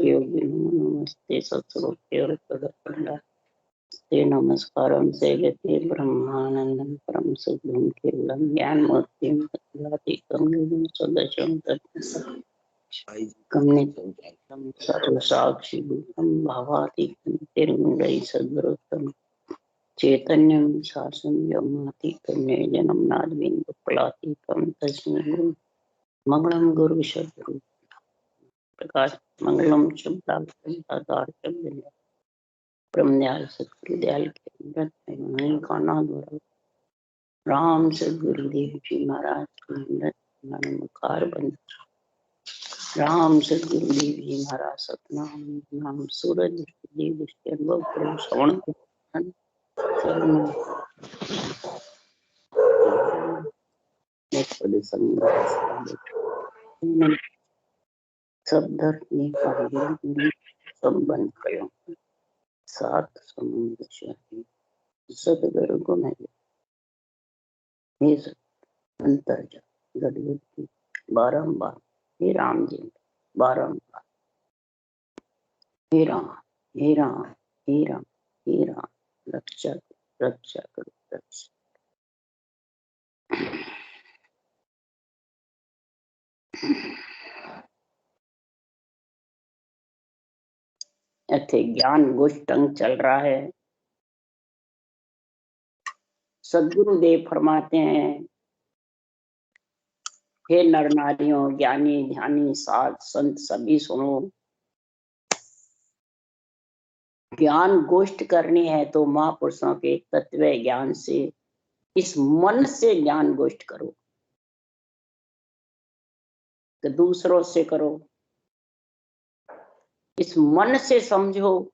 योगी नमस्ते सत्स्वरूपते नमस्कारं सेयते ब्रह्मानन्दं परम शुद्धं केवलं ज्ञानमूर्तिं तत्त्वातीतं सदशं तत्त्वं नित्यं सर्वसाक्षिभूतं भावातीतं तिरुमुरै सद्गुरुतं चैतन्यं शासनं व्योमातीतं निर्जनं नादबिन्दुफलातीतं तस्मै मंगलम गुरु सद्गुरु प्रकाश मंगलम शुभ्रांशम ब्रह्मदयाल सतगुरुदयाल के काना द्वारा राम सदगुरुदेव जी महाराज के मुखार बंद राम सदगुरुदेव जी महाराज सतनाम नाम सूरज देव दृष्टि अनुभव करो श्रवण सब धरती सब बंद करो सात समुद्र सदगुरु गुण अंतर गदगद बारंबार हे राम जी बारंबार हे राम हे राम हे राम हे राम रक्षा रक्षा करो रक्षा इथे ज्ञान गोष्टंग चल रहा है। सदगुरुदेव फरमाते हैं, हे नर नारियों ज्ञानी ध्यानी साध संत सभी सुनो, ज्ञान गोष्ठ करनी है तो महापुरुषों के तत्व ज्ञान से इस मन से ज्ञान गोष्ठ करो, तो दूसरों से करो, इस मन से समझो,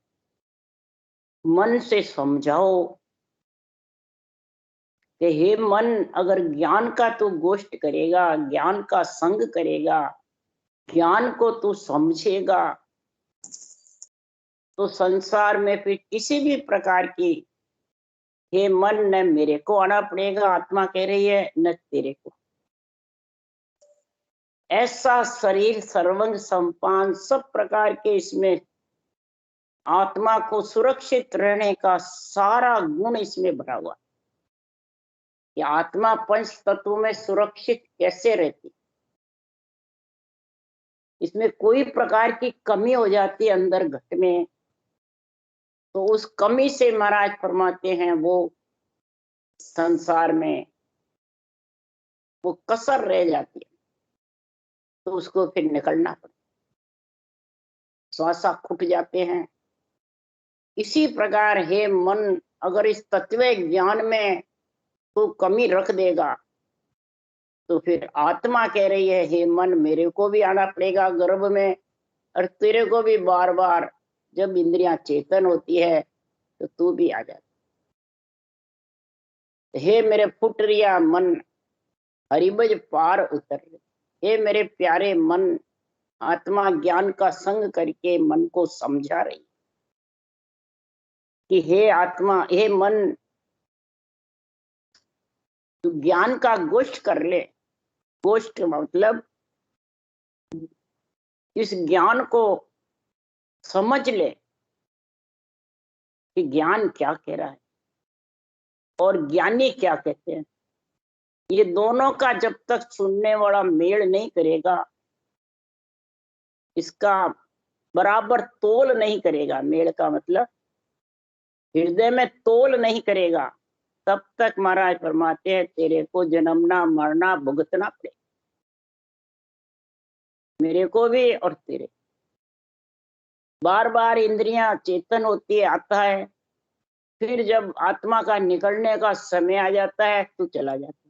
मन से समझाओ कि हे मन अगर ज्ञान का तू गोष्ठ करेगा, ज्ञान का संग करेगा, ज्ञान को तू समझेगा तो संसार में फिर किसी भी प्रकार की हे मन न मेरे को आना पड़ेगा, आत्मा कह रही है, न तेरे को। ऐसा शरीर सर्वंग संपान सब प्रकार के इसमें आत्मा को सुरक्षित रहने का सारा गुण इसमें भरा हुआ। कि आत्मा पंच तत्वों में सुरक्षित कैसे रहती, इसमें कोई प्रकार की कमी हो जाती है अंदर घट में, तो उस कमी से महाराज फरमाते हैं वो संसार में वो कसर रह जाती है, तो उसको फिर निकलना पड़ता, श्वासा खुट जाते हैं। इसी प्रकार हे मन अगर इस तत्व ज्ञान में तो कमी रख देगा तो फिर आत्मा कह रही है हे मन मेरे को भी आना पड़ेगा गर्भ में, और तेरे को भी बार बार जब इंद्रियां चेतन होती है तो तू भी आ जाता। हे मेरे फुटरिया मन हरिबज पार उतर, हे मेरे प्यारे मन आत्मा ज्ञान का संग करके मन को समझा रही कि हे आत्मा हे मन तू ज्ञान का गोष्ठ कर ले। गोष्ठ मतलब इस ज्ञान को समझ ले कि ज्ञान क्या कह रहा है और ज्ञानी क्या कहते हैं। ये दोनों का जब तक सुनने वाला मेल नहीं करेगा, इसका बराबर तोल नहीं करेगा, मेल का मतलब हृदय में तोल नहीं करेगा, तब तक महाराज फरमाते हैं तेरे को जन्मना मरना भुगतना पड़ेगा, मेरे को भी और तेरे। बार बार इंद्रियां चेतन होती है, आता है, फिर जब आत्मा का निकलने का समय आ जाता है तो चला जाता है,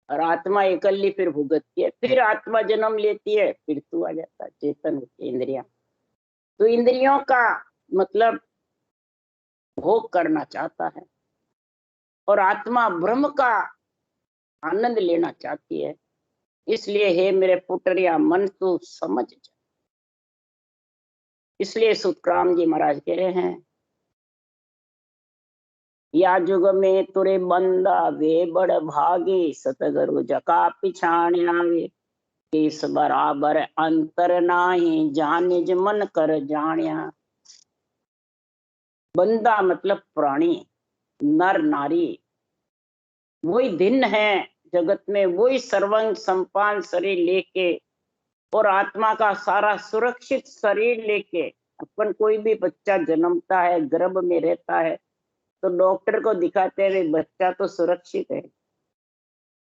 और आत्मा इकल्ली फिर भुगतती है, फिर आत्मा जन्म लेती है, फिर तू आ जाता है, चेतन होती है इंद्रियां। तो इंद्रियों का मतलब भोग करना चाहता है और आत्मा ब्रह्म का आनंद लेना चाहती है। इसलिए हे मेरे पुटरिया मन तू समझ जा। इसलिए सुतराम जी महाराज कह रहे हैं, या जुग में तुरे बंदा वे बड़ भागे, सतगुरु जका पिछाण आवे, केस बराबर अंतर नाही, जान निज मन कर जानिया। बंदा मतलब प्राणी, नर नारी, वही दिन है जगत में, वही सर्वंग संपान शरीर लेके और आत्मा का सारा सुरक्षित शरीर लेके। अपन कोई भी बच्चा जन्मता है, गर्भ में रहता है, तो डॉक्टर को दिखाते हैं बच्चा तो सुरक्षित है,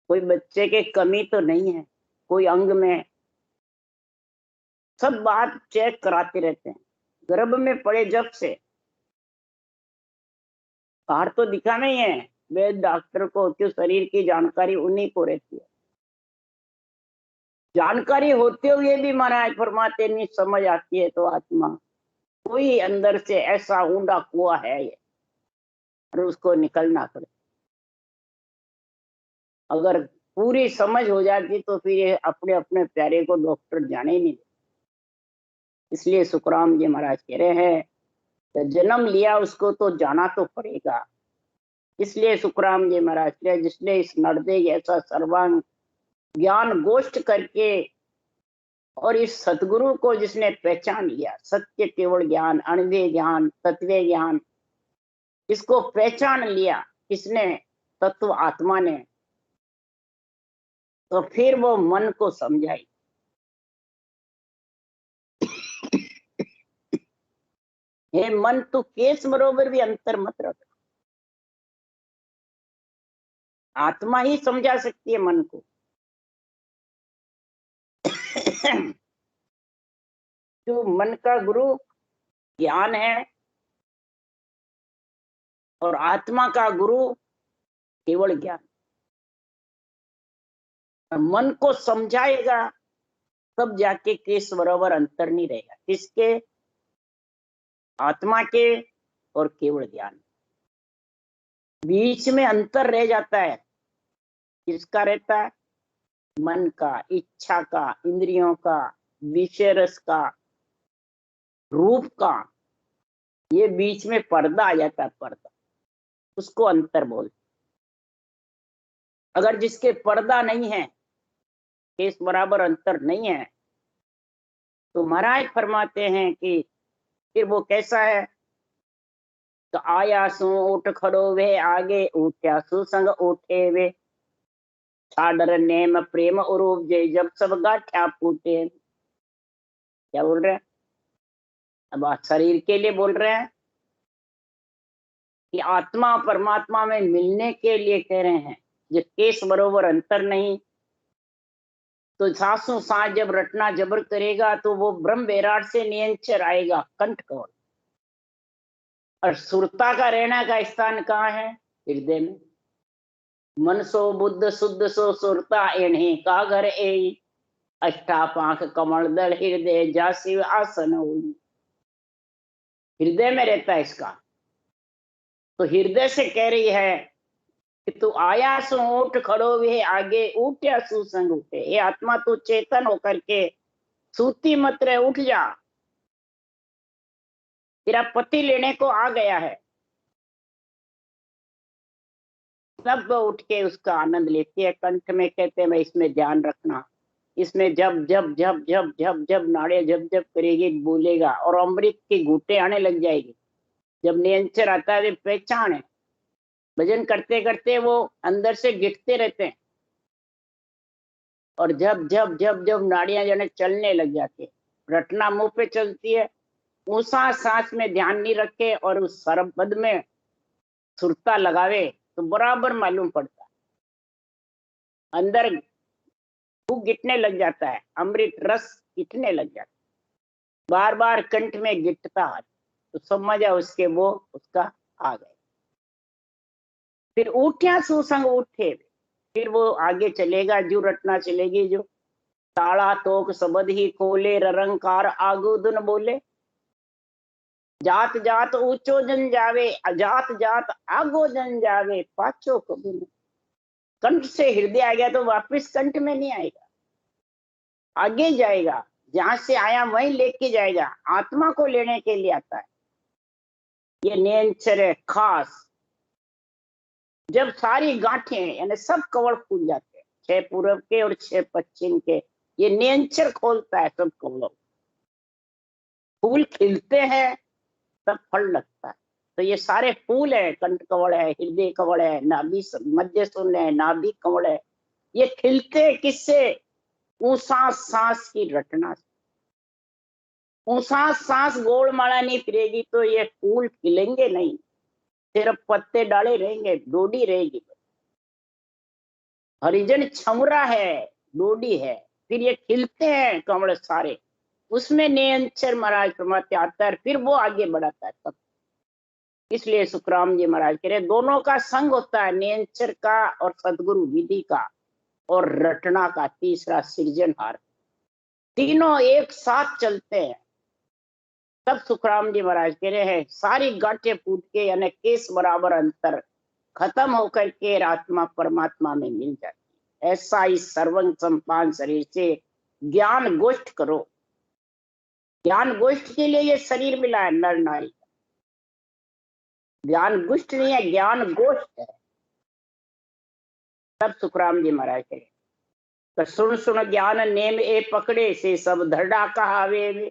कोई बच्चे के कमी तो नहीं है, कोई अंग में, सब बात चेक कराते रहते हैं। गर्भ में पड़े जब से बाहर तो दिखा नहीं है, वे डॉक्टर को, क्यों शरीर की जानकारी उन्हीं को रहती है। जानकारी होते हुए भी महाराज फरमाते नहीं समझ आती है तो आत्मा कोई अंदर से ऐसा ऊंडा कुआ है ये, और उसको निकलना पड़े। अगर पूरी समझ हो जाती तो फिर ये अपने अपने प्यारे को डॉक्टर जाने ही नहीं देते। इसलिए सुखराम जी महाराज कह रहे हैं तो जन्म लिया उसको तो जाना तो पड़ेगा। इसलिए सुखराम जी महाराज कह रहे जिसने इस नरदेह ऐसा सर्वांग ज्ञान गोष्ठ करके और इस सतगुरु को जिसने पहचान लिया, सत्य केवल ज्ञान, अणुदेह ज्ञान, तत्व ज्ञान, इसको पहचान लिया किसने? तत्व आत्मा ने। तो फिर वो मन को समझाई। हे मन तू केस बरोबर भी अंतर मत रख, आत्मा ही समझा सकती है मन को। जो मन का गुरु ज्ञान है और आत्मा का गुरु केवल ज्ञान। मन को समझाएगा तब जाके केस बराबर अंतर नहीं रहेगा, किसके? आत्मा के और केवल ज्ञान। बीच में अंतर रह जाता है, किसका रहता है? मन का, इच्छा का, इंद्रियों का, विषय रस का, रूप का। ये बीच में पर्दा आ जाता है, पर्दा, उसको अंतर बोलते। अगर जिसके पर्दा नहीं है, केस बराबर अंतर नहीं है, तो महाराज फरमाते हैं कि फिर वो कैसा है? तो आया सु उठ खड़ो वे आगे, उठ्या सुसंग उठे वे, छाडर नेम प्रेम उरूप जय, जब सब गाठ्या फूटे। क्या बोल रहे हैं? अब आप शरीर के लिए बोल रहे हैं कि आत्मा परमात्मा में मिलने के लिए कह रहे हैं। जब केस बरोबर अंतर नहीं, तो सासों सांस जब रटना जबर करेगा तो वो ब्रह्म बैराट से नियंचर आएगा कंठ कौन। और सुरता का रहना का स्थान कहाँ है? हृदय में। मन सो बुद्ध शुद्ध सो सुरता एणे का घर ए, अष्टा पांख कमल दल हृदय जा शिव आसन हुई। हृदय में रहता है इसका। तो हृदय से कह रही है कि तू आया सो उठ खड़ो वे आगे, उठ्या सुसंग उठे। ये आत्मा तू चेतन होकर के सूती मत रहे, उठ जा। तेरा पति लेने को आ गया है। सब उठ के उसका आनंद लेती है। कंठ में कहते हैं मैं इसमें ध्यान रखना, इसमें जब जब जब जब जब जब नाड़े जब जब करेगी बोलेगा और अमृत की घूटे आने लग जाएगी। जब नियंत्रण आता है पहचान है। भजन करते करते वो अंदर से गिरते रहते हैं और जब जब जब जब नाड़ियां जाने चलने लग जाती है, रटना मुंह पे चलती है, ऊंसा सांस में ध्यान नहीं रखे और उस सर्व पद में सुरता लगावे तो बराबर मालूम पड़ता है। अंदर भूख गिटने लग जाता है, अमृत रस गिटने लग जाता है, बार बार कंठ में गिटता है, तो समझा उसके वो उसका आ गए। फिर उठ्या सुसंग उठे, फिर वो आगे चलेगा, जो रटना चलेगी, जो ताड़ा तोक सबद ही खोले, ररंकार आगू धुन बोले, जात जात ऊंचो जन जावे, अजात जात आगो जन जावे, पाछो कभी नहीं। कंठ से हृदय आ गया तो वापिस कंठ में नहीं आएगा, आगे जाएगा, जहां से आया वहीं लेके जाएगा। आत्मा को लेने के लिए आता है। ये नेचर है खास। जब सारी गांठें यानी सब कवड़ फूल जाते हैं, 6 पूरब के और 6 पश्चिम के, ये नियंचर खोलता है सब कमलों। फूल खिलते हैं तब फल लगता है। तो ये सारे फूल है, कंठ कवल है, हृदय कवल है, नाभि मध्य शून्य है, नाभि कवल है। ये खिलते किससे? ऊसा सांस की रटना से। ऊसा सांस गोल माला नहीं फिरेगी तो ये फूल खिलेंगे नहीं, सिर्फ पत्ते डाले रहेंगे, डोडी रहेगी। हरिजन छमरा है, डोडी है, फिर ये खिलते हैं कमल सारे, उसमें नियंचर महाराज फरमाते आता है, फिर वो आगे बढ़ाता है तब। इसलिए सुखराम जी महाराज कह रहे दोनों का संग होता है, नियंचर का और सदगुरु विधि का और रटना का, तीसरा सृजनहार। तीनों एक साथ चलते हैं तब सुखराम जी महाराज कह रहे हैं सारी गांठें फूट के यानी केस बराबर अंतर खत्म होकर के आत्मा परमात्मा में मिल जाती है। ऐसा इस सर्वंग संपान शरीर से ज्ञान गोष्ठ करो। ज्ञान गोष्ठ के लिए ये शरीर मिला है नर नारी। ज्ञान गोष्ठ नहीं है, ज्ञान गोष्ठ है। तब सुखराम जी महाराज कहे तो सुन सुन ज्ञान नेम ए पकड़े से सब धरडा कहावे में,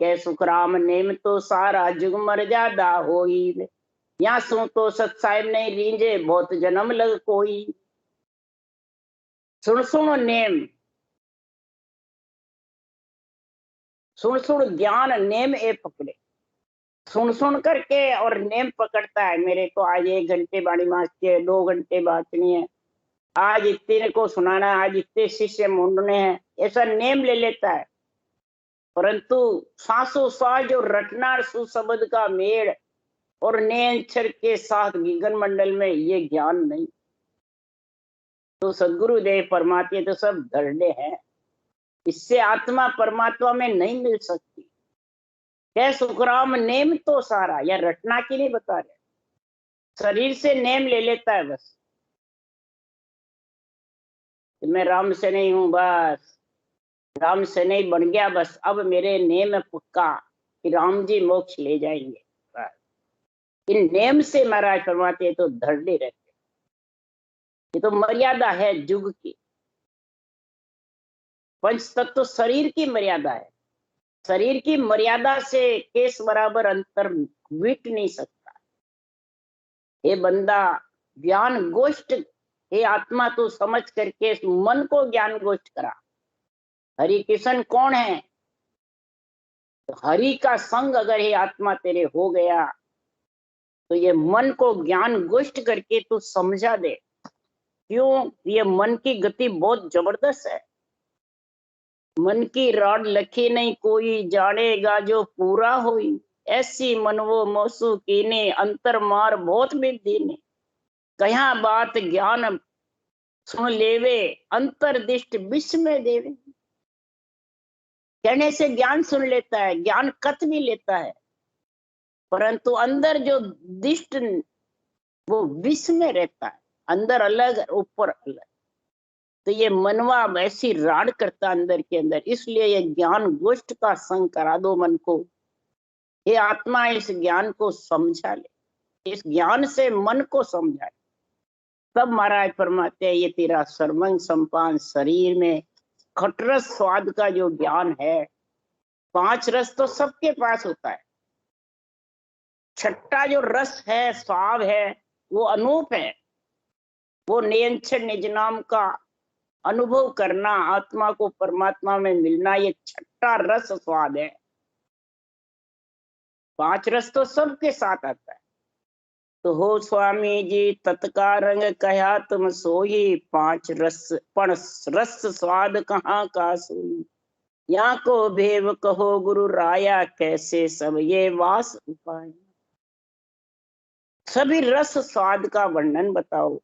के सुखराम नेम तो सारा जुग मर्यादा होई। यहाँ सु तो सत साहिब नहीं रींझे बहुत जन्म लग कोई। सुन सुन नेम, सुन सुन ज्ञान नेम ए पकड़े। सुन सुन करके और नेम पकड़ता है, मेरे को आज 1 घंटे बाणी मांगती है, 2 घंटे बांटनी है, आज इतने को सुनाना है, आज इतने शिष्य मूंढने हैं, ऐसा नेम ले लेता है। परंतु सांसों सांस जो रटना सुशब्द का मेड़ और नेंचर के साथ गगन मंडल में ये ज्ञान नहीं, तो सदगुरुदेव परमात्मा तो सब धरडे हैं। इससे आत्मा परमात्मा में नहीं मिल सकती। क्या सुखराम नेम तो सारा, या रटना की नहीं बता रहे, शरीर से नेम ले लेता है बस, मैं राम से नहीं हूं, बस राम से नहीं बन गया, बस अब मेरे नेम पक्का कि राम जी मोक्ष ले जाएंगे। इन नेम से महाराज फरमाते तो धरडे रहते। ये तो मर्यादा है युग की। पंच तत्व शरीर की मर्यादा है, शरीर की मर्यादा से केस बराबर अंतर मिट नहीं सकता। हे बंदा ज्ञान गोष्ठ, हे आत्मा तू समझ करके इस मन को ज्ञान गोष्ठ करा। हरि किशन कौन है? तो हरि का संग अगर ये आत्मा तेरे हो गया तो ये मन को ज्ञान गोष्ठ करके तू समझा दे। क्यों? ये मन की गति बहुत जबरदस्त है। मन की राड लखी नहीं कोई, जानेगा जो पूरा होई। ऐसी मन वो मोसू कीने, अंतर मार बहुत विधि ने। कहा बात ज्ञान सुन लेवे, अंतर्दिष्ट विश्व में देवे। कहने से ज्ञान सुन लेता है, ज्ञान कत भी लेता है, परंतु अंदर जो दिष्ट वो विश्व में रहता है, अंदर अलग ऊपर अलग। तो ये मनवा वैसी राड करता अंदर के अंदर, इसलिए ये ज्ञान गोष्ठ का संग करा दो मन को। ये आत्मा इस ज्ञान को समझा ले, इस ज्ञान से मन को समझा ले। तब महाराज फरमाते हैं ये तेरा सर्वंग संपान शरीर में खटरस स्वाद का जो ज्ञान है, 5 रस तो सबके पास होता है, छठा जो रस है स्वाद है वो अनूप है। वो नियंत्रण निज नाम का अनुभव करना, आत्मा को परमात्मा में मिलना, ये छठा रस स्वाद है। 5 रस तो सबके साथ आता है। तो हो स्वामी जी तत्का रंग कहा तुम सोही, 5 रस पण रस स्वाद कहाँ का सोई। यहाँ को भेव कहो गुरु राया, कैसे सब ये वास उपाय। सभी रस स्वाद का वर्णन बताओ।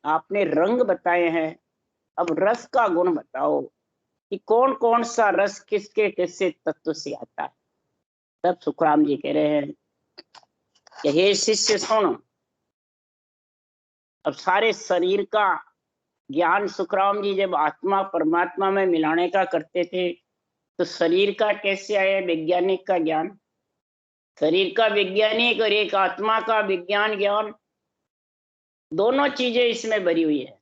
आपने रंग बताए हैं, अब रस का गुण बताओ कि कौन कौन सा रस किसके किससे तत्व से आता है। तब सुखराम जी कह रहे हैं कि हे शिष्य सुन, अब सारे शरीर का ज्ञान सुखराम जी जब आत्मा परमात्मा में मिलाने का करते थे तो शरीर का कैसे आया वैज्ञानिक का ज्ञान। शरीर का वैज्ञानिक और एक आत्मा का विज्ञान ज्ञान, दोनों चीजें इसमें भरी हुई है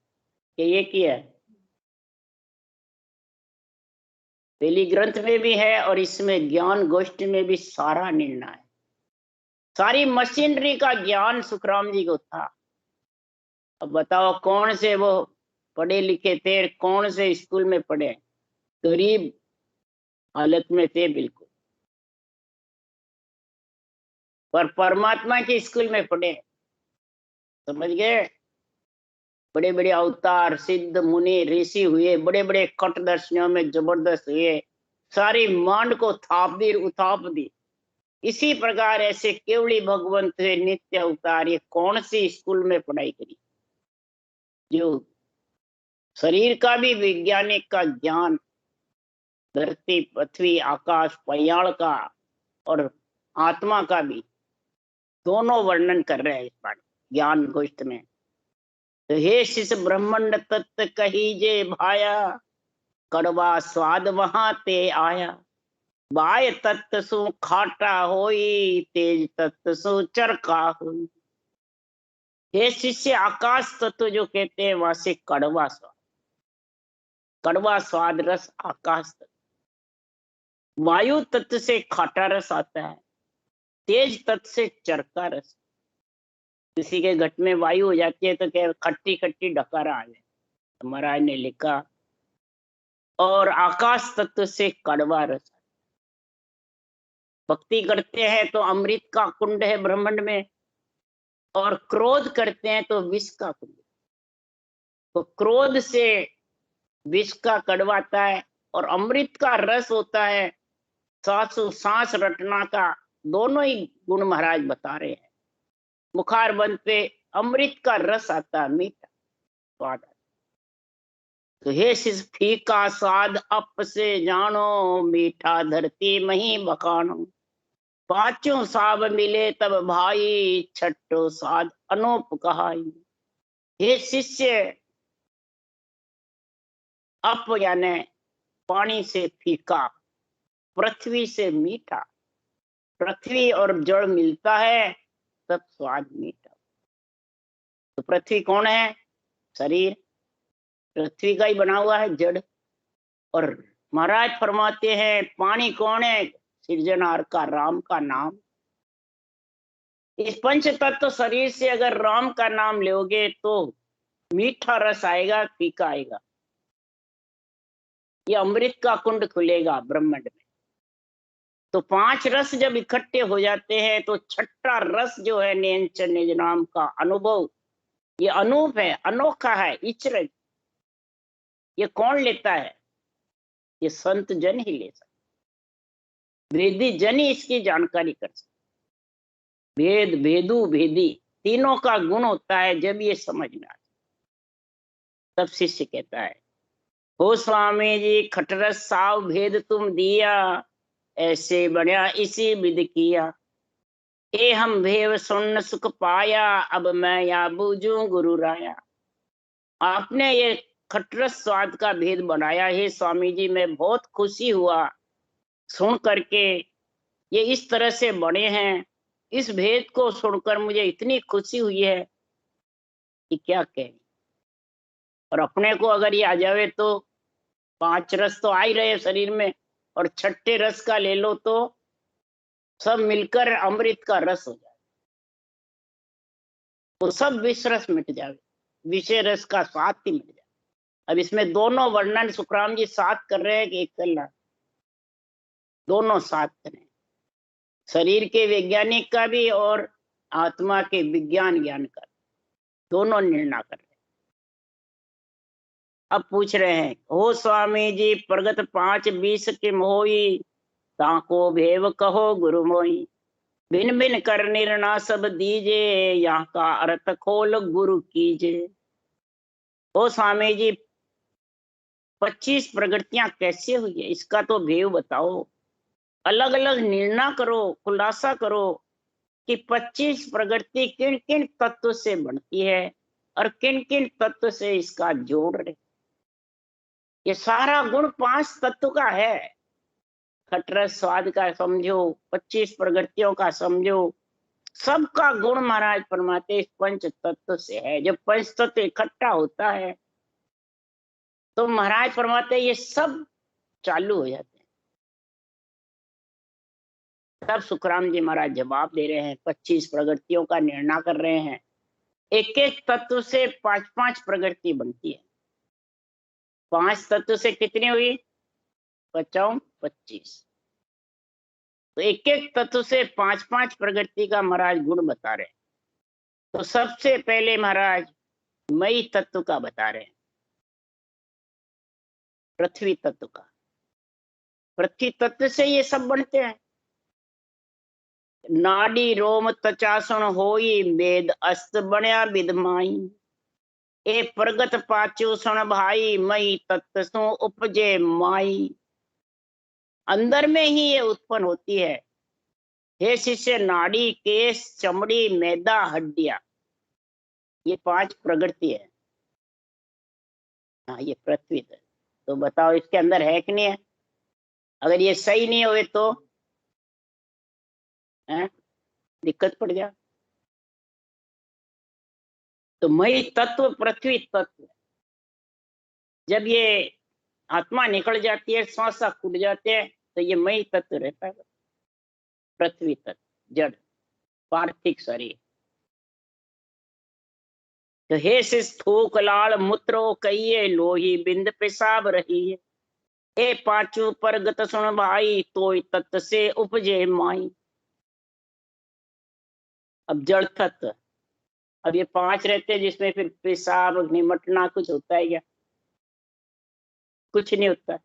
कि ये की है। पहली ग्रंथ में भी है और इसमें ज्ञान गोष्ठी में भी सारा निर्णय है। सारी मशीनरी का ज्ञान सुखराम जी को था। अब बताओ कौन से वो पढ़े लिखे थे, कौन से स्कूल में पढ़े, गरीब हालत में थे बिल्कुल, पर परमात्मा के स्कूल में पढ़े। समझ गए? बड़े बड़े अवतार सिद्ध मुनि ऋषि हुए, बड़े बड़े कटदर्शियों में जबरदस्त हुए, सारी मांड को थाप दी उताप दी। इसी प्रकार ऐसे केवली भगवंत हुए नित्य अवतार, ये कौन सी स्कूल में पढ़ाई करी? जो शरीर का भी वैज्ञानिक का ज्ञान, धरती पृथ्वी आकाश पयाल का और आत्मा का भी दोनों वर्णन कर रहे हैं इस बार ज्ञान गोष्ठ में। तो हे शिष्य ब्रह्मांड तत्व कहीजे भाया, कड़वा स्वाद वहां ते आया। बाय तत्व सु खाटा होई, तेज तत्व सु चरका होई। हे शिष्य आकाश तत्व जो कहते हैं वहां से कड़वा स्वाद रस आकाश तत्व। वायु तत्व से खाटा रस आता है, तेज तत्व से चरका रस। किसी के घट में वायु हो जाती है तो क्या खट्टी खट्टी डकारा आ जाए, महाराज ने लिखा। और आकाश तत्व से कड़वा रस। भक्ति करते हैं तो अमृत का कुंड है ब्रह्मांड में, और क्रोध करते हैं तो विष का कुंड। तो क्रोध से विष का कड़वाता है और अमृत का रस होता है, सांस रटना का। दोनों ही गुण महाराज बता रहे हैं। बुखार बंद पे अमृत का रस आता है, मीठा स्वाद आता। तो हे शिष फीका स्वाद अप से जानो, मीठा धरती मही बखानो। पांचों साब मिले तब भाई, छठो स्वाद अनूप कहाई। हे शिष्य, अप यानी पानी से फीका, पृथ्वी से मीठा। पृथ्वी और जड़ मिलता है तब स्वाद मीठा। तो पृथ्वी कौन है? शरीर पृथ्वी का ही बना हुआ है, जड़। और महाराज फरमाते हैं पानी कौन है? सृजनहार का राम का नाम। इस पंच तत्व शरीर से अगर राम का नाम लोगे तो मीठा रस आएगा, फीका आएगा। ये अमृत का कुंड खुलेगा ब्रह्मांड में। तो पांच रस जब इकट्ठे हो जाते हैं तो छठा रस जो है निज नाम का अनुभव, ये अनूप है, अनोखा है, इचरज। ये कौन लेता है? ये संत जन ही ले सकते, वेदी जन ही इसकी जानकारी कर सकते। भेद भेदू भेदी तीनों का गुण होता है जब ये समझ में आता। तब शिष्य कहता है, हो स्वामी जी खटरस साव भेद तुम दिया, ऐसे बढ़िया इसी विध किया। ए हम भेव सुन सुख पाया, अब मैं या बूझू गुरु राया। आपने ये खटरस स्वाद का भेद बनाया। हे स्वामी जी मैं बहुत खुशी हुआ सुन करके, ये इस तरह से बने हैं। इस भेद को सुनकर मुझे इतनी खुशी हुई है कि क्या कहें। और अपने को अगर ये आ जावे तो पांच रस तो आ ही रहे शरीर में, और छठे रस का ले लो तो सब मिलकर अमृत का रस हो जाए, तो सब विष रस मिट जावे, विषय रस का स्वाद ही मिट जाए। अब इसमें दोनों वर्णन सुखराम जी साथ कर रहे हैं कि एक करना, दोनों साथ करें, शरीर के वैज्ञानिक का भी और आत्मा के विज्ञान ज्ञान का, दोनों निर्णय कर रहे हैं। अब पूछ रहे हैं, हो स्वामी जी प्रगट 5-20 के मोही, ताको भेव कहो गुरु मोही। भिन भिन कर निर्णय सब दीजे, यहाँ का अर्थ खोल गुरु कीजे। ओ स्वामी जी 25 प्रगतियां कैसे हुई है, इसका तो भेव बताओ। अलग अलग निर्णय करो, खुलासा करो कि 25 प्रगति किन किन तत्व से बनती है और किन किन तत्व से इसका जोड़ रहे। ये सारा गुण 5 तत्व का है। खटरस स्वाद का समझो, 25 प्रगतियों का समझो, सबका गुण महाराज फरमाते इस पंच तत्व से है। जब पंच तत्व इकट्ठा होता है तो महाराज फरमाते ये सब चालू हो जाता है। तब सुखराम जी महाराज जवाब दे रहे हैं, 25 प्रगतियों का निर्णय कर रहे हैं। एक एक तत्व से 5-5 प्रगति बनती है। 5 तत्व से कितनी हुई? 25। तो एक एक तत्व से 5-5 प्रगति का महाराज गुण बता रहे हैं। तो सबसे पहले महाराज मई तत्व का बता रहे हैं, पृथ्वी तत्व का। पृथ्वी तत्व से ये सब बनते हैं। नाड़ी रोम तचासुण होई, वेद अस्त बनया विदमाई। ए प्रगट पाचो सुन भाई, मई तत्व सु उपजे माई। अंदर में ही ये उत्पन्न होती है। हे शिष्य, नाड़ी, केश, चमड़ी, मैदा, हड्डियां, ये 5 प्रकृति है। हाँ, ये पृथ्वी तत्व। तो बताओ इसके अंदर है कि नहीं है? अगर ये सही नहीं हुए तो दिक्कत पड़ जाए। तो मई तत्व पृथ्वी तत्व, जब ये आत्मा निकल जाती है, श्वास फूट जाते हैं, तो ये मई तत्व रहता है, पृथ्वी तत्व, जड़, पार्थिव शरीर। तो हे शिष थूक लाल मूत्रो कहिए, लोही बिंद पेशाब रही है। ए पांचू परगत सुन भाई, तो तत्व से उपजे माई। अब जड़ तत्व, अब ये 5 रहते हैं, जिसमें फिर पेशाब निमटना कुछ होता है क्या? कुछ नहीं होता।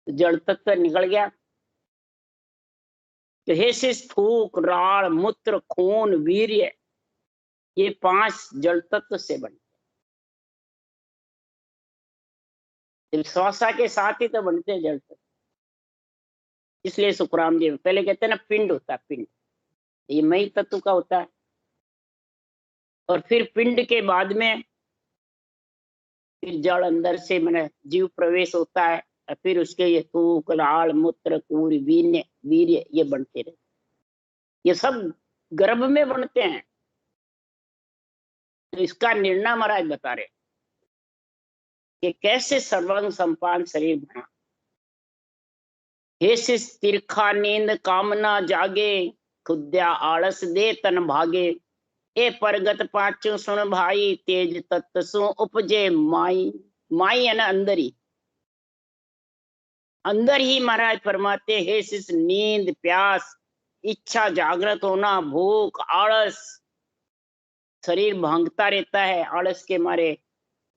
तो जड़ तत्व निकल गया। तो हे शिष थूक राड़ मूत्र खून वीर्य, ये 5 जड़ तत्व से बनते। श्वासा के साथ ही तो बनते हैं जड़ तत्व। इसलिए सुखराम जी पहले कहते हैं ना, पिंड होता है, पिंड, ये मई तत्व का होता है। और फिर पिंड के बाद में फिर जड़ अंदर से मैंने जीव प्रवेश होता है, और फिर उसके ये थूक लाल मूत्र कूर वीर्य वीर्य ये बनते रहते। ये सब गर्भ में बनते हैं। तो इसका निर्णय महाराज बता रहे कि कैसे सर्वांग संपान शरीर बना। हे शिष तिरखा नींद कामना जागे, खुद्या आलस दे तन भागे। ए परगत पाचो सुन भाई, तेज तत्व सु उपजे माई। माई है ना अंदर ही, अंदर ही महाराज फरमाते, हे शिष नींद प्यास इच्छा जागृत होना, भूख आलस, शरीर भांगता रहता है आलस के मारे,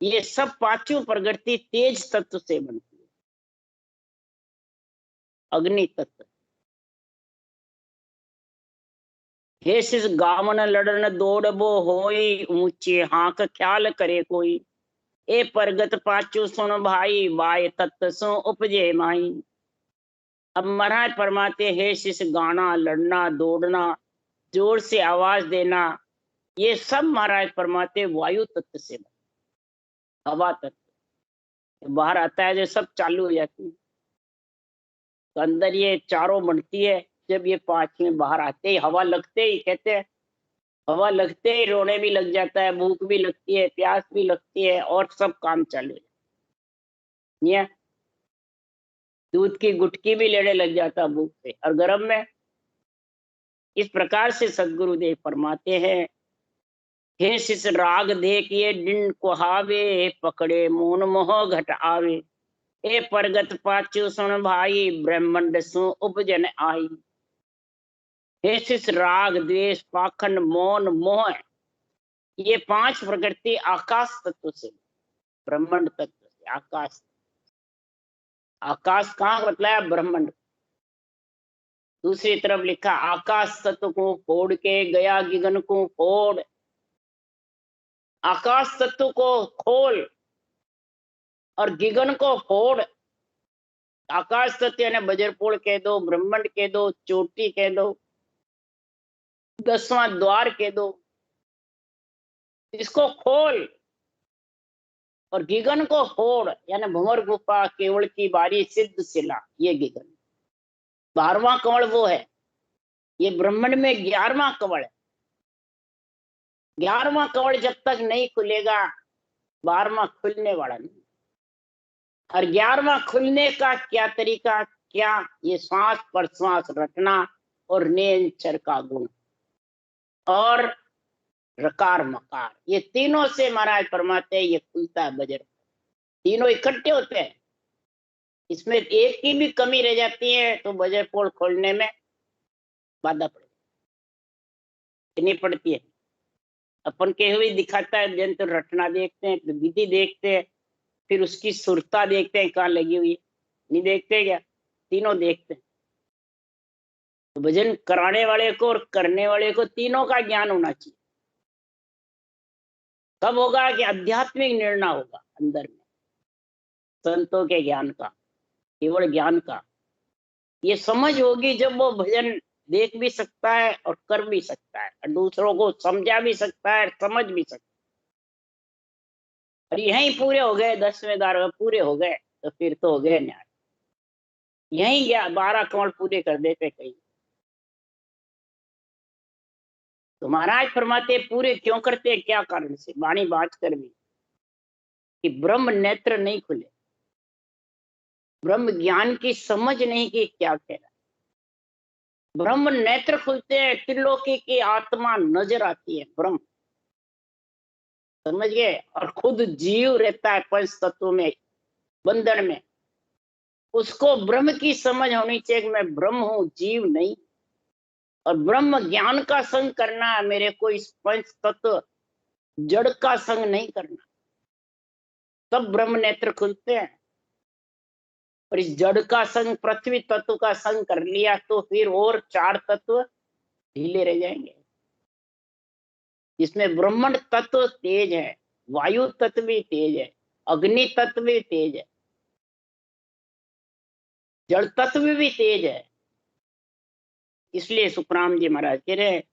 ये सब 5 प्रकृति तेज तत्व से बनती है। अग्नि तत्व। हे शिष गावन लड़न दौड़बो होई, ऊंचे हाक ख्याल करे कोई। ए परगत पाचो सुन भाई, वाय तत्व सो उपजे माई। अब महाराज फरमाते, हे शिष गाना लड़ना दौड़ना जोर से आवाज देना, ये सब महाराज फरमाते वायु तत्व से, हवा तत्व बाहर आता है, जो सब चालू हो जाती है। तो अंदर ये चारों बनती है। जब ये 5 में बाहर आते ही, हवा लगते ही, कहते हैं हवा लगते ही रोने भी लग जाता है, भूख भी लगती है, प्यास भी लगती है, और सब काम चालू हो जाता है। दूध की गुटकी भी लेने लग जाता भूख से, और गर्म में। इस प्रकार से सदगुरुदेव फरमाते हैं, हे शिष राग देखिए डिंड कुहावे, पकड़े मोन मोह घट आवे। ए परगत पाचु सुन भाई, ब्रह्मंड सु उपजन आई। हे शिष राग द्वेष पाखंड मौन मोह, ये 5 प्रकृति आकाश तत्व से, ब्रह्मंड तत्व से। आकाश, आकाश कहाँ बतलाया? ब्रह्मंड। दूसरी तरफ लिखा, आकाश तत्व को फोड़ के गया गगन को फोड़। आकाश तत्व को खोल और गगन को फोड़। आकाश तत्व यानी बजरपोड़ कह दो, ब्रह्मंड कह दो, चोटी कह दो, 10वां द्वार कह दो, इसको खोल। और गगन को फोड़ यानी भंवर गुफा केवल की बारी सिद्ध शिला, ये गगन 12वां कवल वो है। ये ब्रह्मांड में 11वां कवल है। 11वां कवल जब तक नहीं खुलेगा, 12वां खुलने वाला नहीं। और 11वां खुलने का क्या तरीका? क्या? ये श्वास प्रश्वास रटना और नेचर का गुण और रकार मकार, ये तीनों से महाराज फरमाते हैं ये खुलता है बजर। तीनों इकट्ठे होते हैं, इसमें एक की भी कमी रह जाती है तो बजर पोल खोलने में बाधा नहीं पड़ती है। अपन के हुए दिखाता है जंतु रटना देखते हैं, तो विधि देखते हैं, फिर उसकी सुरता देखते हैं कहाँ लगी हुई है, नहीं देखते क्या? तीनों देखते हैं। तो भजन कराने वाले को और करने वाले को तीनों का ज्ञान होना चाहिए। तब होगा कि आध्यात्मिक निर्णय होगा अंदर में, संतों के ज्ञान का, केवल ज्ञान का। ये समझ होगी जब वो भजन देख भी सकता है और कर भी सकता है, और दूसरों को समझा भी सकता है, समझ भी सकता है। और यहीं पूरे हो गए, 10वें द्वार में पूरे हो गए तो फिर तो हो गए न्याय। यहीं 12 कमल पूरे कर देते कहीं। तो महाराज फरमाते पूरे क्यों करते, क्या कारण से? वाणी बात कर भी कि ब्रह्म नेत्र नहीं खुले, ब्रह्म ज्ञान की समझ नहीं कि क्या कह रहा। ब्रह्म नेत्र खुलते हैं, त्रिलोकी की आत्मा नजर आती है, ब्रह्म समझ गए। और खुद जीव रहता है पंच तत्व में, बंधन में, उसको ब्रह्म की समझ होनी चाहिए कि मैं ब्रह्म हूं, जीव नहीं। और ब्रह्म ज्ञान का संग करना है मेरे को, इस पंच तत्व जड़ का संग नहीं करना, तब ब्रह्म नेत्र खुलते हैं। और इस जड़ का संग, पृथ्वी तत्व का संग कर लिया तो फिर और 4 तत्व ढीले रह जाएंगे। इसमें ब्रह्मंड तत्व तेज है, वायु तत्व भी तेज है, अग्नि तत्व भी तेज है, जल तत्व भी तेज है। इसलिए सुखराम जी महाराज कह रहे हैं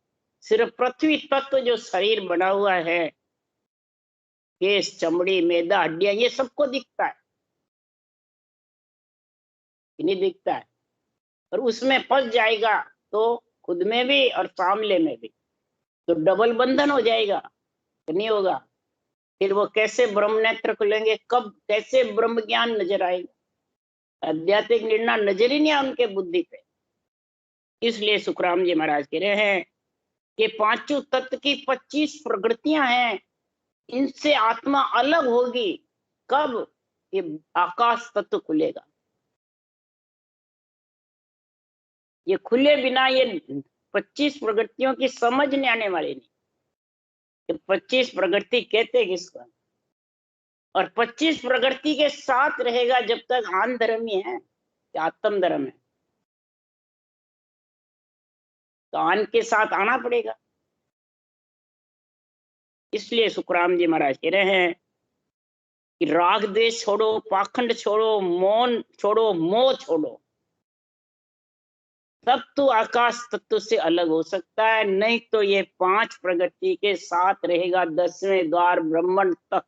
सिर्फ पृथ्वी तत्व जो शरीर बना हुआ है, केस चमड़ी मैदा हड्डियां, ये सबको दिखता है, नहीं दिखता है। और उसमें फंस जाएगा तो खुद में भी और सामने में भी तो डबल बंधन हो जाएगा, तो नहीं होगा। फिर वो कैसे ब्रह्म नेत्र खुलेंगे, कब कैसे ब्रह्म ज्ञान नजर आएगा? आध्यात्मिक निर्णय नजर ही नहीं आ उनके बुद्धि पे। इसलिए सुखराम जी महाराज कह रहे हैं कि पांचों तत्व की 25 प्रकृतियां हैं, इनसे आत्मा अलग होगी कब? ये आकाश तत्व खुलेगा। ये खुले बिना ये 25 प्रकृतियों की समझ नहीं आने वाली नहीं। ये 25 प्रकृति कहते किसको? और 25 प्रकृति के साथ रहेगा जब तक आन धर्मी है, आत्म धर्म है, तो आन के साथ आना पड़ेगा। इसलिए सुखराम जी महाराज कह रहे हैं कि राग द्वेष छोड़ो, पाखंड छोड़ो, मौन छोड़ो, मोह छोड़ो, तब तो आकाश तत्व से अलग हो सकता है। नहीं तो ये 5 प्रगति के साथ रहेगा 10वें द्वार ब्रह्मंड तक।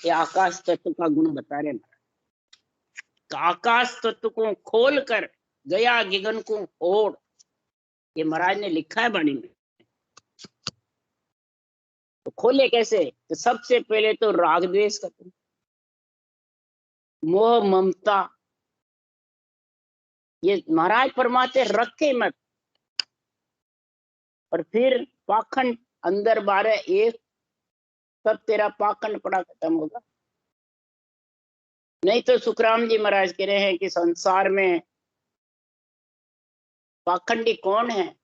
ये आकाश तत्व का गुण बता रहे हैं। आकाश तत्व को खोल कर गया गगन को ओढ़, ये महाराज ने लिखा है वाणी में। तो खोले कैसे? तो सबसे पहले तो राग द्वेष खत्म, मोह ममता, ये महाराज फरमाते रखे मत। और फिर पाखंड, अंदर 12 एक, तब तेरा पाखंड पड़ा खत्म होगा। नहीं तो सुखराम जी महाराज कह रहे हैं कि संसार में पाखंडी कौन है?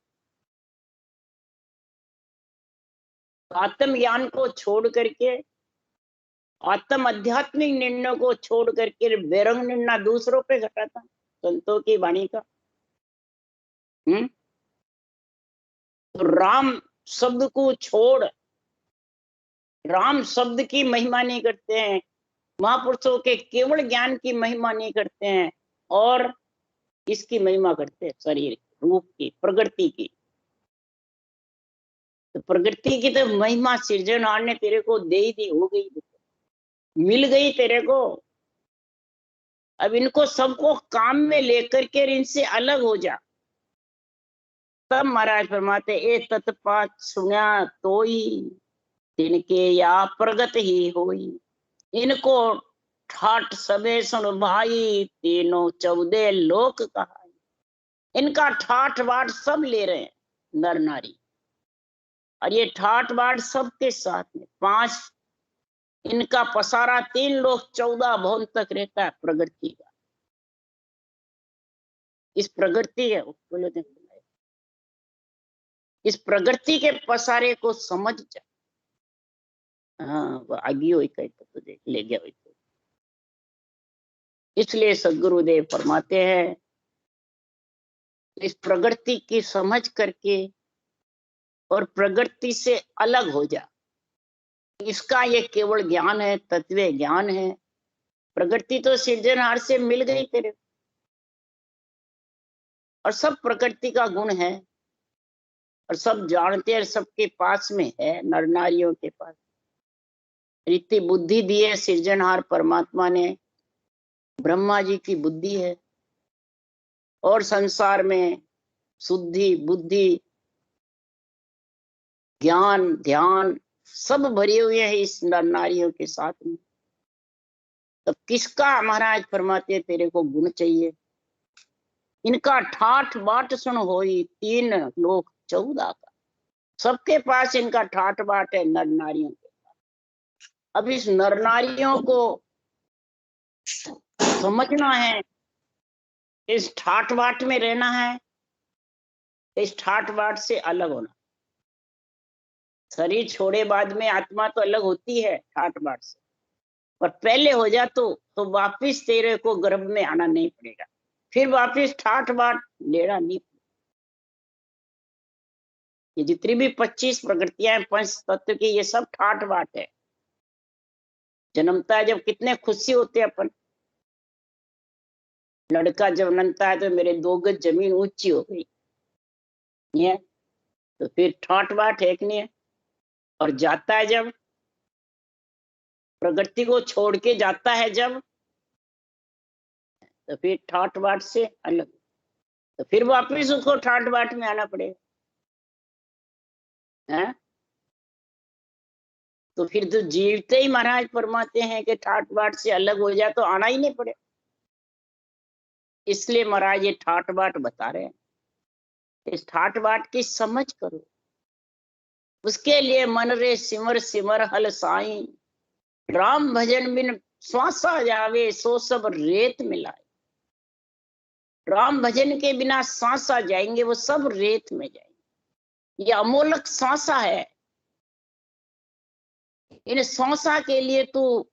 आत्म ज्ञान को छोड़ करके, आत्म आध्यात्मिक निर्णय को छोड़ करके बेरंग निर्णय दूसरों पे घटाता संतों की वाणी का। तो राम शब्द को छोड़, राम शब्द की महिमा नहीं करते हैं, महापुरुषों के केवल ज्ञान की महिमा नहीं करते हैं, और इसकी महिमा करते हैं शरीर रूप की, प्रकृति की। तो प्रकृति की तो महिमा सृजनहार ने तेरे को दे ही दी, हो गई, मिल गई तेरे को। अब इनको सबको काम में लेकर के इनसे अलग हो जा। तब महाराज फरमाते ए तत्पात सुना तो ही तिनके या प्रगत ही होई। इनको ठाठ सबे सुन भाई, तीनों 14 लोक कहा। इनका ठाठ बाट सब ले रहे हैं नर नारी, और ये ठाठ बाट सबके साथ में 5 इनका पसारा 3 लोक 14 भवन तक रहता है प्रगति का। इस प्रगति है बोले, इस प्रगति के पसारे को समझ जा। हाँ वो आगे हुई कहीं तो देख ले गया हुई तो। इसलिए सदगुरुदेव फरमाते हैं इस प्रगति की समझ करके और प्रगति से अलग हो जा। इसका ये केवल ज्ञान है, तत्व ज्ञान है। प्रगति तो सृजनहार से मिल गई तेरे, और सब प्रकृति का गुण है, और सब जानते हैं, सबके पास में है, नर नारियों के पास। रीति बुद्धि दी है सृजनहार परमात्मा ने, ब्रह्मा जी की बुद्धि है, और संसार में शुद्धि बुद्धि ज्ञान ध्यान सब भरे हुए हैं इस नर नारियों के साथ में। तब किसका महाराज फरमाते तेरे को गुण चाहिए? इनका ठाठ बाट सुन होई, 3 लोक 14 का। सबके पास इनका ठाठ बाट है नर नारियों के पास। अब इस नर नारियों को समझना है, इस ठाठ बाट में रहना है, इस ठाठ बाट से अलग होना। शरीर छोड़े बाद में आत्मा तो अलग होती है ठाठ बाट से, पर पहले हो जा तो वापिस तेरे को गर्भ में आना नहीं पड़ेगा, फिर वापिस ठाठ बाट लेना नहीं पड़ेगा। ये जितनी भी 25 प्रकृतियां हैं पंच तत्व की, ये सब ठाठ बाट है। जन्मता है जब कितने खुशी होते हैं अपन। लड़का जब जन्मता है तो मेरे 2 गज जमीन ऊंची हो गई, ये तो फिर ठाठ बाट है कि नहीं है। और जाता है जब, प्रकृति को छोड़ के जाता है जब, तो फिर ठाठ बाट से अलग, तो फिर वापिस उसको ठाठ बाट में आना पड़ेगा है? तो फिर तो जीवते ही महाराज फरमाते हैं कि ठाठ बाट से अलग हो जाए तो आना ही नहीं पड़े। इसलिए महाराज ये ठाठ बाट बता रहे हैं, इस ठाठ बाट की समझ करो। उसके लिए मन रे सिमर सिमर हल साईं, राम भजन बिन श्वासा जावे, सो सब रेत मिलाए। राम भजन के बिना सांसा जाएंगे, वो सब रेत में जाएंगे। ये अमोलक सांसा है। इन सांसा के लिए तू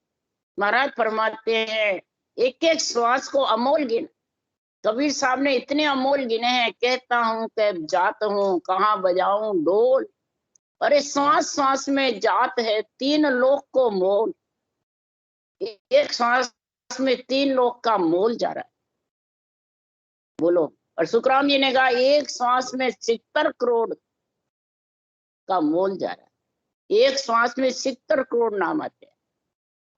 महाराज फरमाते हैं एक एक श्वास को अमोल गिन। कबीर साहब ने इतने अमोल गिने हैं, कहता हूं कब जात हूं, कहाँ बजाऊं ढोल। अरे श्वास श्वास में जात है, 3 लोक को मोल। एक श्वास में 3 लोक का मोल जा रहा है, बोलो। और सुखराम जी ने कहा एक श्वास में 70 करोड़ का मोल जा रहा है। एक श्वास में 70 करोड़ नाम आते हैं,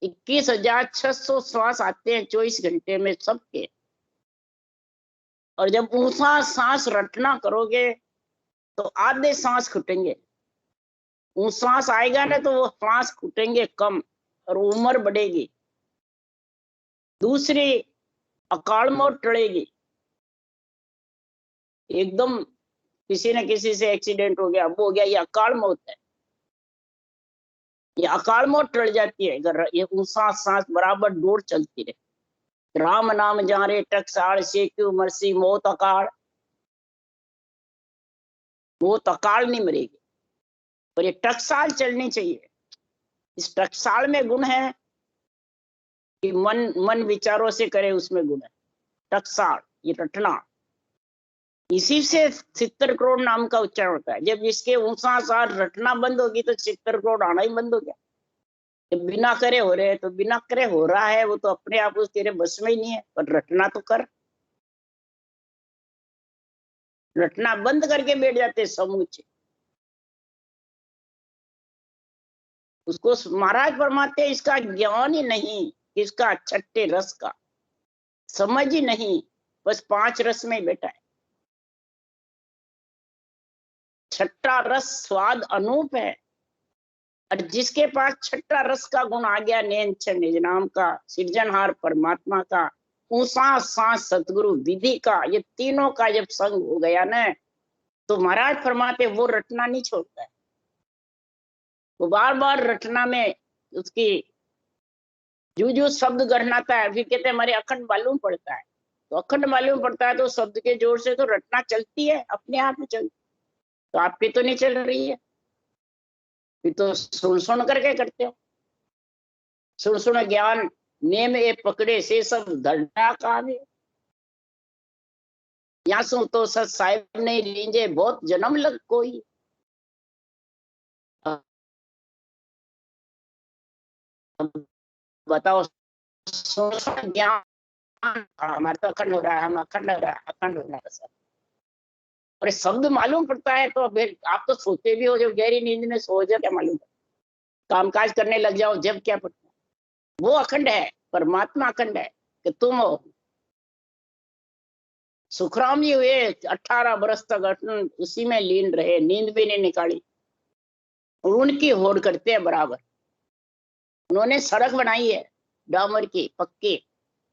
21,600 श्वास आते हैं 24 घंटे में सबके। और जब ऊंचा सांस रटना करोगे तो आधे सांस खुटेंगे, सांस आएगा ना तो वो सांस खुटेंगे कम, और उम्र बढ़ेगी। दूसरी अकाल मौत टलेगी। एकदम किसी न किसी से एक्सीडेंट हो गया, अब हो गया, ये अकाल मौत है। ये अकाल मौत टल जाती है अगर ये ऊंचा सांस बराबर दौड़ चलती रहे। राम नाम जारे टकसाल से क्यों मरसी मौत अकाल, मौत अकाल नहीं मरेगी, पर ये टकसाल चलनी चाहिए। इस टकसाल में गुण है कि मन विचारों से करे, उसमें गुण है टकसाल, ये रटना। इसी से 70 करोड़ नाम का उच्चारण होता है। जब इसके ऊंचा सार रटना बंद होगी तो 70 करोड़ आना ही बंद हो गया। जब बिना करे हो रहे, तो बिना करे हो रहा है वो तो अपने आप उस तेरे बस में ही नहीं है, पर रटना तो कर। रटना बंद करके बैठ जाते समूचे। उसको महाराज फरमाते इसका ज्ञान ही नहीं, इसका छठे रस का समझ ही नहीं, बस 5 रस में बैठा है। छठा रस स्वाद अनूप है, और जिसके पास छठा रस का गुण आ गया, निज नाम का, सृजनहार परमात्मा का, ऊंसा सांस सतगुरु विधि का, ये तीनों का जब संग हो गया ना, तो महाराज फरमाते वो रटना नहीं छोड़ता है, वो बार बार रटना में उसकी जो शब्द गढ़नाता है। फिर कहते हैं हमारे अखंड मालूम पड़ता है, तो अखंड मालूम पड़ता है तो शब्द के जोर से तो रटना चलती है, अपने आप में चलती, तो आपकी तो नहीं चल रही है, फिर तो सुन सुन करके करते हो। सुन सुन ज्ञान नेम ए पकड़े से सब धड़ा कावे, या सु तो सत साहिब नहीं लीजे बहुत जन्म लग कोई। बताओ, सुन सुन ज्ञान हमारे तो अखंड हो रहा है, हम अखंड हो रहा है, अखंड हो रहा है सब, और शब्द मालूम पड़ता है तो फिर आप तो सोते भी हो, जब गहरी नींद में सो जाओ क्या मालूम, कामकाज करने लग जाओ जब क्या पड़ता है, वो अखंड है, परमात्मा अखंड है कि तुम हो। सुखराम जी हुए 18 बरस तक उसी में लीन रहे, नींद भी नहीं निकाली, और उनकी होड़ करते हैं बराबर। उन्होंने सड़क बनाई है डामर की पक्की,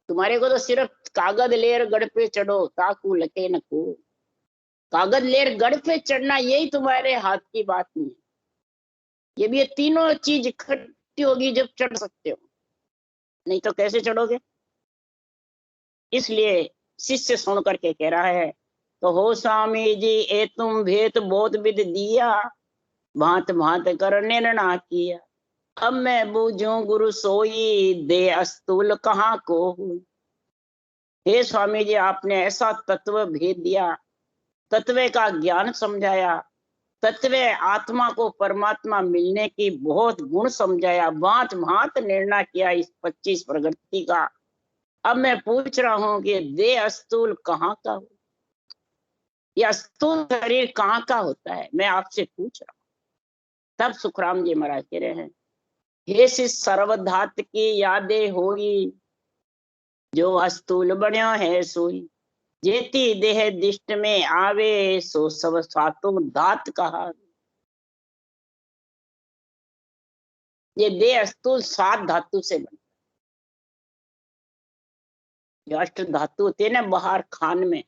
तुम्हारे को तो सिर्फ कागज लेर गढ़ पे चढ़ो ताकू लके न को, कागज लेर गढ़ पे चढ़ना यही तुम्हारे हाथ की बात नहीं है, ये भी ये तीनों चीज इकट्ठी होगी जब चढ़ सकते हो, नहीं तो कैसे चढ़ोगे। इसलिए शिष्य सुन करके कह रहा है, तो हो स्वामी जी ए तुम भेद बहुत विद दिया, भांत भांत कर निर्णय किया, अब मैं बूझूं गुरु सोई दे अस्तूल कहाँ को हूँ। हे स्वामी जी आपने ऐसा तत्व भेद दिया, तत्व का ज्ञान समझाया, तत्व आत्मा को परमात्मा मिलने की बहुत गुण समझाया, भांत भांत निर्णय किया इस 25 प्रगति का। अब मैं पूछ रहा हूं कि दे अस्तूल कहाँ का हो, यह अस्तूल शरीर कहाँ का होता है, मैं आपसे पूछ रहा हूं। तब सुखराम जी महाराज कह रहे हैं, हे शिष्य सर्वधात की यादें होई, जो अस्तूल बन्यो है सोई, जेती देह दिष्ट में आवे, सो सब सातों धात कहा। ये देह अस्तूल 7 धातु से बना, जो अष्ट धातु होते हैं ना बाहर खान में,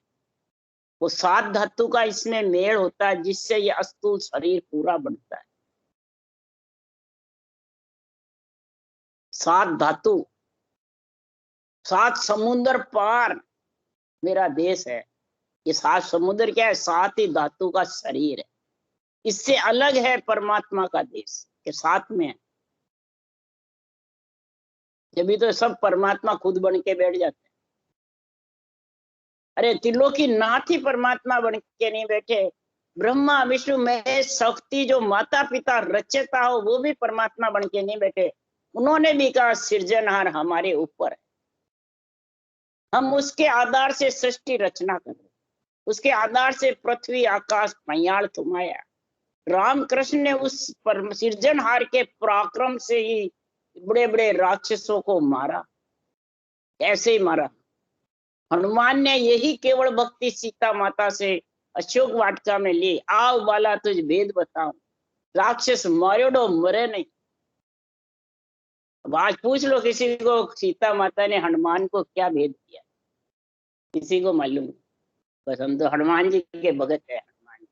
वो 7 धातु का इसमें मेल होता है, जिससे ये अस्तूल शरीर पूरा बनता है। 7 धातु, 7 समुद्र पार मेरा देश है, ये 7 समुद्र क्या है, 7 ही धातु का शरीर है, इससे अलग है परमात्मा का देश के साथ में। जब तो सब परमात्मा खुद बन के बैठ जाते हैं। अरे त्रिलोकी नाथ ही परमात्मा बन के नहीं बैठे, ब्रह्मा विष्णु महेश शक्ति जो माता पिता रचयिता हो वो भी परमात्मा बन के नहीं बैठे, उन्होंने भी कहा सृजनहार हमारे ऊपर है, हम उसके आधार से सृष्टि रचना कर रहे, उसके आधार से पृथ्वी आकाश पयाल थुमाया। रामकृष्ण ने उस सृजनहार के पराक्रम से ही बड़े बड़े राक्षसों को मारा, ऐसे ही मारा। हनुमान ने यही केवल भक्ति सीता माता से अशोक वाटिका में ली, आओ बाला तुझ भेद बताऊं, राक्षस मारोडो मरे नहीं। अब आज पूछ लो किसी को सीता माता ने हनुमान को क्या भेद दिया, किसी को मालूम नहीं, बस हम तो हनुमान जी के भगत है। हनुमान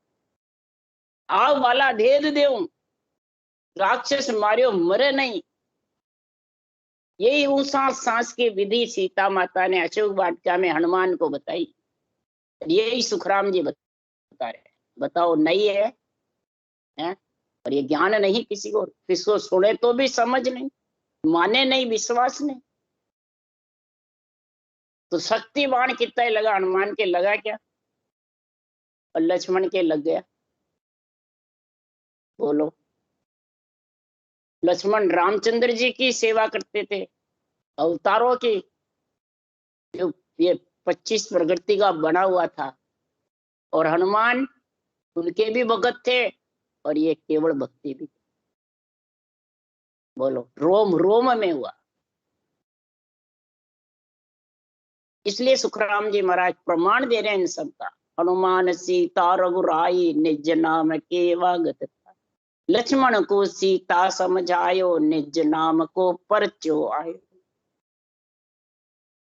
आओ बाला भेद देऊं, राक्षस मारियो मरे नहीं, यही ऊंसा सांस की विधि सीता माता ने अशोक वाटिका में हनुमान को बताई, यही सुखराम जी बता रहे हैं। बताओ नहीं है, है? और ये ज्ञान नहीं किसी को, किसको सुने तो भी समझ नहीं, माने नहीं, विश्वास नहीं। तो शक्ति बाण कितना ही लगा, हनुमान के लगा क्या, और लक्ष्मण के लग गया। बोलो, लक्ष्मण रामचंद्र जी की सेवा करते थे, अवतारों की, जो ये 25 प्रगति का बना हुआ था, और हनुमान उनके भी भगत थे, और ये केवल भक्ति भी। बोलो, रोम रोम में हुआ। इसलिए सुखराम जी महाराज प्रमाण दे रहे हैं इन सब का, हनुमान सीता रघुराई निज नाम के वागत था, लक्ष्मण को सीता समझायो, निज नाम को परचो आयो।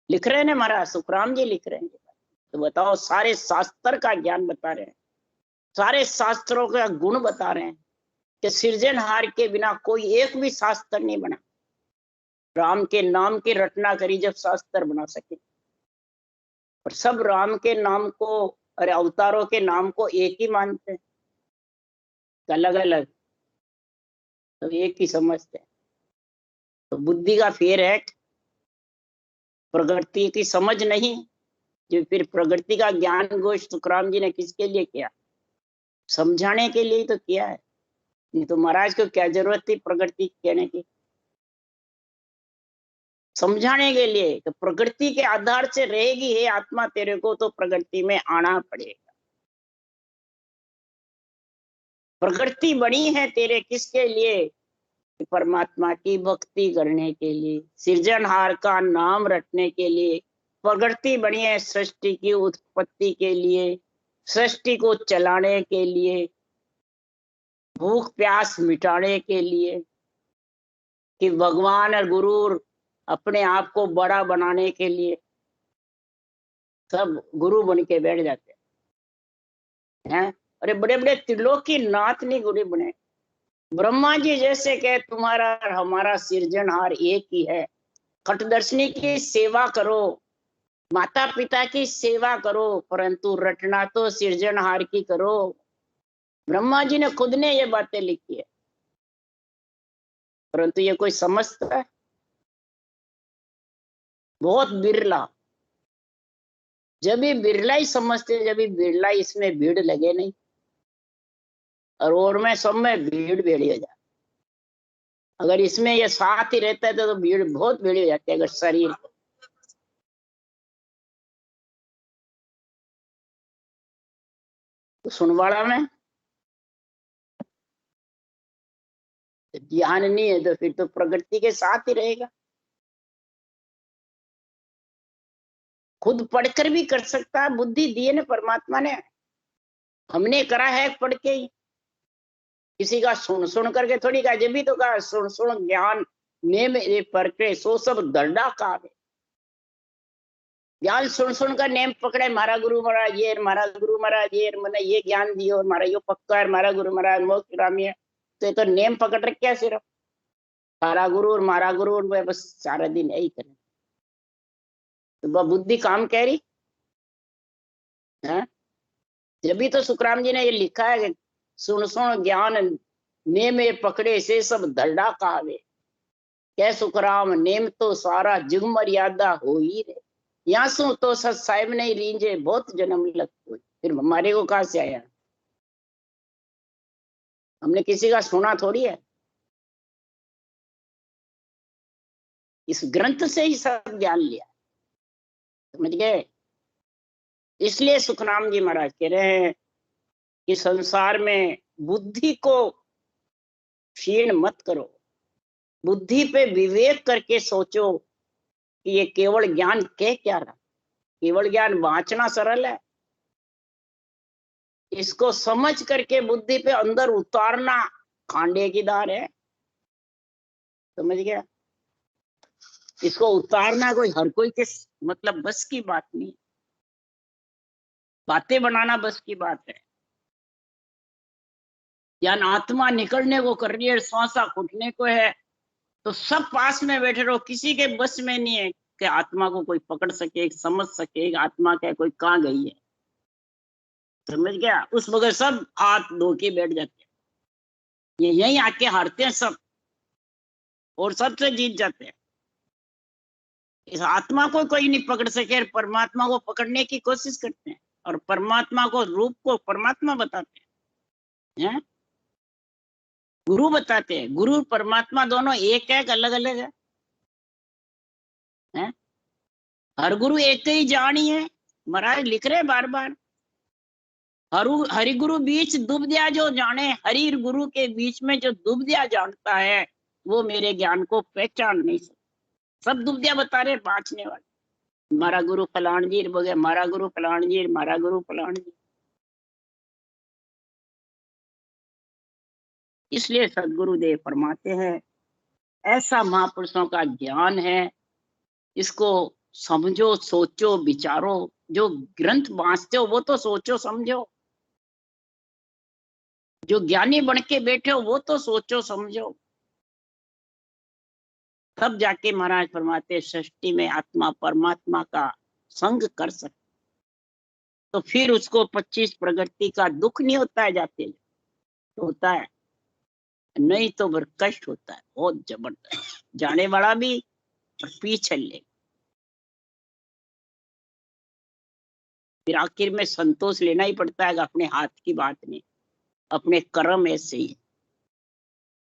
लिख रहे हैं महाराज, सुखराम जी लिख रहे हैं। तो बताओ, सारे शास्त्र का ज्ञान बता रहे हैं, सारे शास्त्रों का गुण बता रहे हैं कि सृजनहार के बिना कोई एक भी शास्त्र नहीं बना। राम के नाम की रचना करी जब शास्त्र बना सके, और सब राम के नाम को, अरे अवतारों के नाम को एक ही मानते हैं, अलग अलग तो एक ही समझते हैं। तो बुद्धि का फेर है, प्रकृति की समझ नहीं। जो फिर प्रकृति का ज्ञान गोष्ठ तुकाराम जी ने किसके लिए किया? समझाने के लिए तो किया है, नहीं तो महाराज को क्या जरूरत थी प्रकृति कहने की? समझाने के लिए। तो प्रकृति के आधार से रहेगी हे आत्मा तेरे को, तो प्रकृति में आना पड़ेगा। प्रकृति बनी है तेरे किसके लिए? परमात्मा की भक्ति करने के लिए, सृजनहार का नाम रटने के लिए। प्रकृति बनी है सृष्टि की उत्पत्ति के लिए, सृष्टि को चलाने के लिए, भूख प्यास मिटाने के लिए, कि भगवान और गुरु अपने आप को बड़ा बनाने के लिए सब गुरु बन के बैठ जाते हैं। अरे बड़े बड़े त्रिलोकी नाथ नहीं गुरु बने। ब्रह्मा जी जैसे कहे तुम्हारा और हमारा सृजनहार एक ही है, खटदर्शनी की सेवा करो, माता पिता की सेवा करो, परंतु रटना तो सृजनहार की करो। ब्रह्मा जी ने खुद ने ये बातें लिखी है, परंतु ये कोई समझता है? बहुत बिरला। जब भी बिरला ही समझते, जब भी बिरला इसमें भीड़ लगे नहीं, और में सब में भीड़ भेड़ी हो जाती। अगर इसमें ये साथ ही रहता है तो भीड़ बहुत भेड़ी हो जाती है। अगर शरीर तो सुनवाड़ा में ध्यान नहीं है तो फिर तो प्रकृति के साथ ही रहेगा। खुद पढ़कर भी कर सकता है, बुद्धि दी है ना परमात्मा ने। हमने करा है पढ़ के ही, किसी का सुन सुन करके थोड़ी कहा। जब भी तो कहा सुन सुन ज्ञान ने मेरे पर के सो सब दर्डा का। ज्ञान सुन सुन कर नेम पकड़े, मारा गुरु महाराज ये, मारा गुरु महाराज ये, मैंने ये ज्ञान दियो, मारा यो पक्का है, मारा गुरु महाराज मोक्ष रामी है। तो ये तो नेम पकड़ रखे है सिर्फ, तारा गुरु और मारा गुरु, और बस सारा दिन यही करें। तो बुद्धि काम कह रही है। जब भी तो सुखराम जी ने ये लिखा है कि सुन सुन ज्ञान ने में पकड़े से सब दर्डा कहावे। क्या सुखराम नेम तो सारा जुग मर्यादा हो ही रे, यहाँ सु तो सत साहिब नहीं रींजे बहुत जन्म लग हुई। फिर हमारे को कहाँ से आया? हमने किसी का सुना थोड़ी है, इस ग्रंथ से ही सब ज्ञान लिया। समझ गए? इसलिए सुखराम जी महाराज कह रहे हैं कि संसार में बुद्धि को क्षीण मत करो, बुद्धि पे विवेक करके सोचो कि ये केवल ज्ञान कह क्या रहा। केवल ज्ञान वांचना सरल है, इसको समझ करके बुद्धि पे अंदर उतारना खांडे की दार है। समझ गया? इसको उतारना कोई हर कोई के मतलब बस की बात नहीं, बातें बनाना बस की बात है। ज्ञान आत्मा निकलने को कर रही है, श्वासा घुटने को है, तो सब पास में बैठे रहो, किसी के बस में नहीं है कि आत्मा को कोई पकड़ सके, समझ सके आत्मा क्या कोई कहाँ गई है। समझ गया? उस बगैर सब हाथ धो के बैठ जाते हैं, ये यही आके हारते हैं सब, और सबसे जीत जाते हैं। इस आत्मा को कोई नहीं पकड़ सके, परमात्मा को पकड़ने की कोशिश करते हैं, और परमात्मा को रूप को परमात्मा बताते हैं, गुरु बताते हैं। गुरु परमात्मा दोनों एक है, अलग अलग है, हैं? हर गुरु एक ही जानी है, महाराज लिख रहे बार बार। हरि गुरु बीच डूब दिया जो जाने, हरि गुरु के बीच में जो डूब दिया जानता है, वो मेरे ज्ञान को पहचान नहीं सकता। सब डूब दिया बता रहे बाँचने वाले, मारा गुरु फलान जी बोले, मारा गुरु फलान जी, मारा गुरु फलान जी। इसलिए सदगुरुदेव फरमाते हैं ऐसा महापुरुषों का ज्ञान है, इसको समझो, सोचो, विचारो। जो ग्रंथ बांचते हो वो तो सोचो समझो, जो ज्ञानी बन के बैठे हो वो तो सोचो समझो। तब जाके महाराज फरमाते सृष्टि में आत्मा परमात्मा का संग कर सकते, तो फिर उसको 25 प्रगति का दुख नहीं होता है जाते, तो होता है नहीं तो फिर कष्ट होता है बहुत जबरदस्त, जाने वाला भी और पीछे ले। फिर आखिर में संतोष लेना ही पड़ता है, अपने हाथ की बात नहीं, अपने कर्म ऐसे ही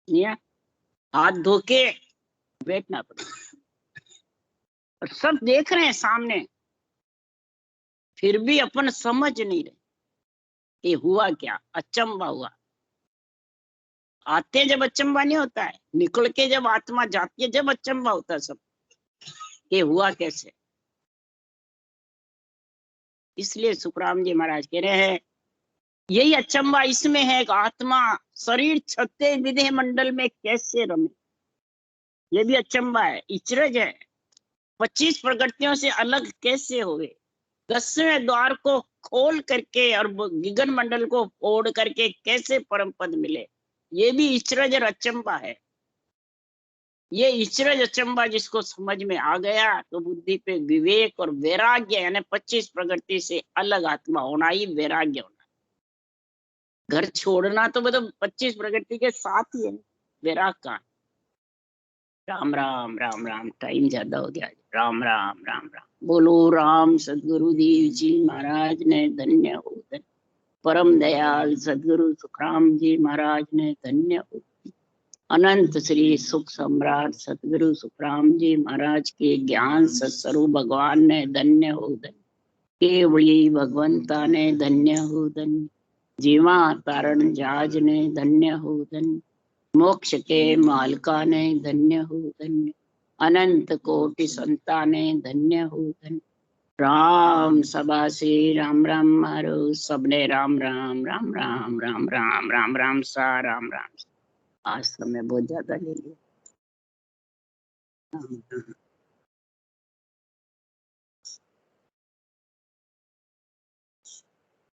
नहीं है, हाथ धो के बैठना पड़ता। और सब देख रहे हैं सामने, फिर भी अपन समझ नहीं रहे कि हुआ क्या, अचंबा हुआ। आते जब अचंबा नहीं होता है, निकल के जब आत्मा जाती है जब अचंबा होता है सब, कि हुआ कैसे। इसलिए सुखराम जी महाराज कह रहे हैं यही अचंबा इसमें है कि आत्मा शरीर छते विदेह मंडल में कैसे रमे, ये भी अचंबा है, इचरज है। 25 प्रकृतियों से अलग कैसे हुए, 10वें द्वार को खोल करके और गिगन मंडल को फोड़ करके कैसे परम पद मिले, ये भी इचरज और अचंबा है। ये इचरज अचंबा जिसको समझ में आ गया तो बुद्धि पे विवेक और वैराग्य, यानी 25 प्रकृति से अलग आत्मा होना ही वैराग्य होना। घर छोड़ना तो मतलब 25 प्रकृति के साथ ही है, वैराग का। राम राम राम राम, टाइम ज्यादा हो गया। राम राम राम राम। बोलो राम सदगुरुदेव जी महाराज ने धन्य हो, परम दयाल सदगुरु सुखराम जी महाराज ने धन्य हो, अनंत श्री सुख सम्राट सदगुरु सुखराम जी महाराज के ज्ञान सत्स्वरूप भगवान ने धन्य हो, केवली भगवंता ने धन्य हो, धन्य जीवा तारण जाज ने धन्य हो, धन्य मोक्ष के मालका ने धन्य हो, धन्य अनंत कोटि संता ने धन्य हो, धन्य राम सभा से राम राम मारो, सबने राम राम राम राम राम राम राम राम सा राम राम। आज समय बहुत ज्यादा ले लिया।